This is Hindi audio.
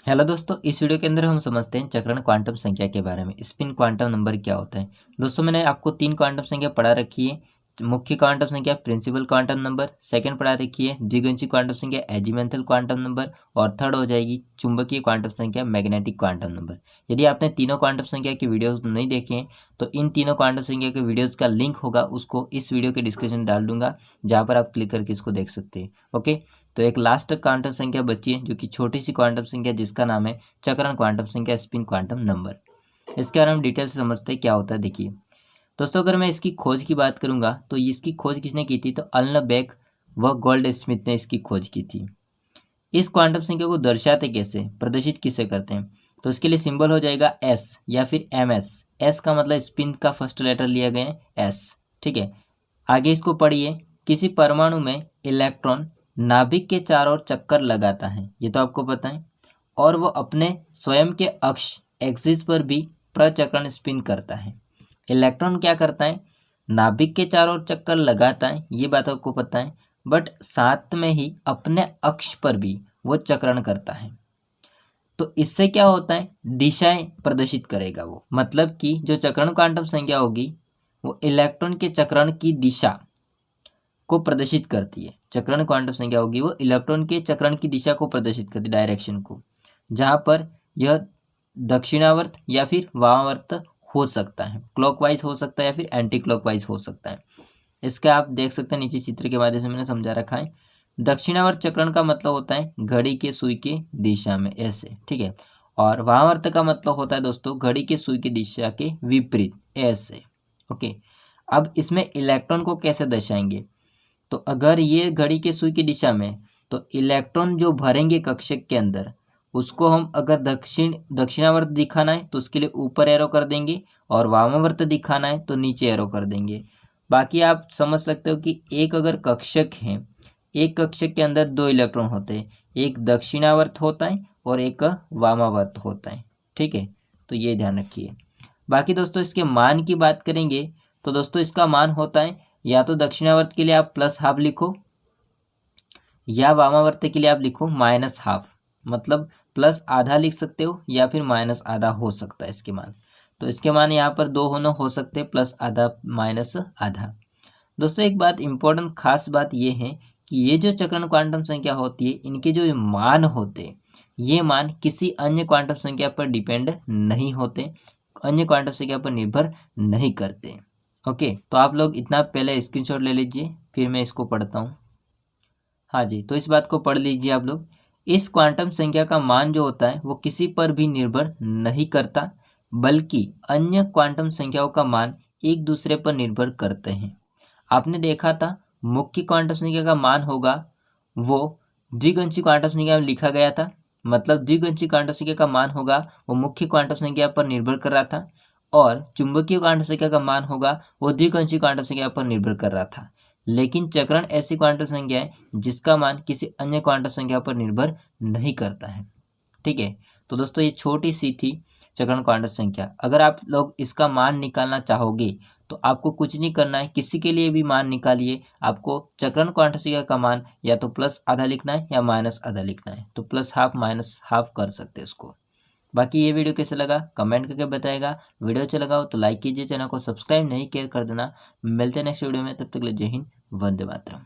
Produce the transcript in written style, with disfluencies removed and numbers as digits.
हेलो दोस्तों, इस वीडियो के अंदर हम समझते हैं चक्रण क्वांटम संख्या के बारे में। स्पिन क्वांटम नंबर क्या होता है। दोस्तों, मैंने आपको 3 क्वांटम संख्या पढ़ा रखी है। मुख्य क्वांटम संख्या प्रिंसिपल क्वांटम नंबर, सेकंड पढ़ा रखी है द्विगंशी क्वांटम संख्या एजीमेंथल क्वांटम नंबर, और थर्ड हो जाएगी चुंबकीय क्वांटम संख्या मैग्नेटिक क्वांटम नंबर। यदि आपने तीनों क्वांटम संख्या की वीडियोस नहीं देखे हैं तो इन तीनों क्वांटम संख्या के वीडियोस का लिंक होगा, उसको इस वीडियो के डिस्क्रिप्शन में डाल दूंगा, जहाँ पर आप क्लिक करके इसको देख सकते हैं। ओके, तो एक लास्ट क्वांटम संख्या बची है जो कि छोटी सी क्वांटम संख्या, जिसका नाम है चक्रण क्वांटम संख्या, स्पिन क्वांटम नंबर। इसके बारे में डिटेल से समझते हैं क्या होता है। देखिए दोस्तों, अगर मैं इसकी खोज की बात करूंगा तो इसकी खोज किसने की थी, तो अल्नबेक व गोल्ड स्मिथ ने इसकी खोज की थी। इस क्वांटम संख्या को दर्शाते कैसे, प्रदर्शित किसे करते हैं, तो इसके लिए सिंबल हो जाएगा एस या फिर एम एस। एस का मतलब स्पिन का फर्स्ट लेटर लिया गया है एस। ठीक है, आगे इसको पढ़िए। किसी परमाणु में इलेक्ट्रॉन नाभिक के चारों ओर चक्कर लगाता है, ये तो आपको पता है, और वो अपने स्वयं के अक्ष एक्सिस पर भी प्रचक्रण स्पिन करता है। इलेक्ट्रॉन क्या करता है, नाभिक के चारों ओर चक्कर लगाता है, ये बात आपको पता है, बट साथ में ही अपने अक्ष पर भी वो चक्रण करता है। तो इससे क्या होता है, दिशाएं प्रदर्शित करेगा वो। मतलब कि जो चक्रण क्वांटम संख्या होगी वो इलेक्ट्रॉन के चक्रण की दिशा को प्रदर्शित करती है। चक्रण क्वांटम संख्या होगी वो इलेक्ट्रॉन के चक्रण की दिशा को प्रदर्शित करती है, डायरेक्शन को, जहाँ पर यह दक्षिणावर्त या फिर वामावर्त हो सकता है, क्लॉकवाइज हो सकता है या फिर एंटी क्लॉकवाइज हो सकता है। इसका आप देख सकते हैं नीचे चित्र के माध्यम से मैंने समझा रखा है। दक्षिणावर्त चक्रण का मतलब होता है घड़ी के सुई के दिशा में, ऐसे। ठीक है, और वामावर्त का मतलब होता है दोस्तों घड़ी के सुई की दिशा के विपरीत, ऐसे। ओके, अब इसमें इलेक्ट्रॉन को कैसे दर्शाएंगे, तो अगर ये घड़ी के सुई की दिशा में, तो इलेक्ट्रॉन जो भरेंगे कक्षक के अंदर, उसको हम अगर दक्षिणावर्त दिखाना है तो उसके लिए ऊपर एरो कर देंगे, और वामावर्त दिखाना है तो नीचे एरो कर देंगे। बाकी आप समझ सकते हो कि एक अगर कक्षक है, एक कक्षक के अंदर 2 इलेक्ट्रॉन होते हैं, एक दक्षिणावर्त होता है और एक वामावर्त होता है। ठीक है, तो ये ध्यान रखिए। बाकी दोस्तों इसके मान की बात करेंगे तो दोस्तों इसका मान होता है, या तो दक्षिणावर्त के लिए आप +½ लिखो, या वामावर्त के लिए आप लिखो -½ मतलब +½ लिख सकते हो या फिर -½ हो सकता है इसके मान। तो इसके मान यहाँ पर 2 होना हो सकते हैं, +½ -½ दोस्तों एक बात इम्पोर्टेंट खास बात ये है कि ये जो चक्रण क्वांटम संख्या होती है, इनके जो मान होते हैं, ये मान किसी अन्य क्वांटम संख्या पर डिपेंड नहीं होते, अन्य क्वांटम संख्या पर निर्भर नहीं करते। ओके, तो आप लोग इतना पहले स्क्रीनशॉट ले लीजिए, फिर मैं इसको पढ़ता हूँ। हाँ जी, तो इस बात को पढ़ लीजिए आप लोग। इस क्वांटम संख्या का मान जो होता है वो किसी पर भी निर्भर नहीं करता, बल्कि अन्य क्वांटम संख्याओं का मान एक दूसरे पर निर्भर करते हैं। आपने देखा था मुख्य क्वांटम संख्या का मान होगा वो द्विगंशी क्वांटम संख्या में लिखा गया था, मतलब द्विगंशी क्वांटम संख्या का मान होगा वो मुख्य क्वांटम संख्या पर निर्भर कर रहा था, और चुंबकीय क्वांटम संख्या का मान होगा वो द्विगंशी क्वांटम संख्या पर निर्भर कर रहा था। लेकिन चक्रण ऐसी क्वांटम संख्या है जिसका मान किसी अन्य क्वांटम संख्या पर निर्भर नहीं करता है। ठीक है, तो दोस्तों ये छोटी सी थी चक्रण क्वांटम संख्या। अगर आप लोग इसका मान निकालना चाहोगे तो आपको कुछ नहीं करना है, किसी के लिए भी मान निकालिए, आपको चक्रण क्वांटम संख्या का मान या तो +½ लिखना है या -½ लिखना है, तो +½ -½ कर सकते हैं इसको। बाकी ये वीडियो कैसे लगा कमेंट करके बताएगा। वीडियो अच्छा लगा हो तो लाइक कीजिए, चैनल को सब्सक्राइब नहीं किया कर देना। मिलते हैं नेक्स्ट वीडियो में, तब तक के लिए जय हिंद, वंदे मातरम।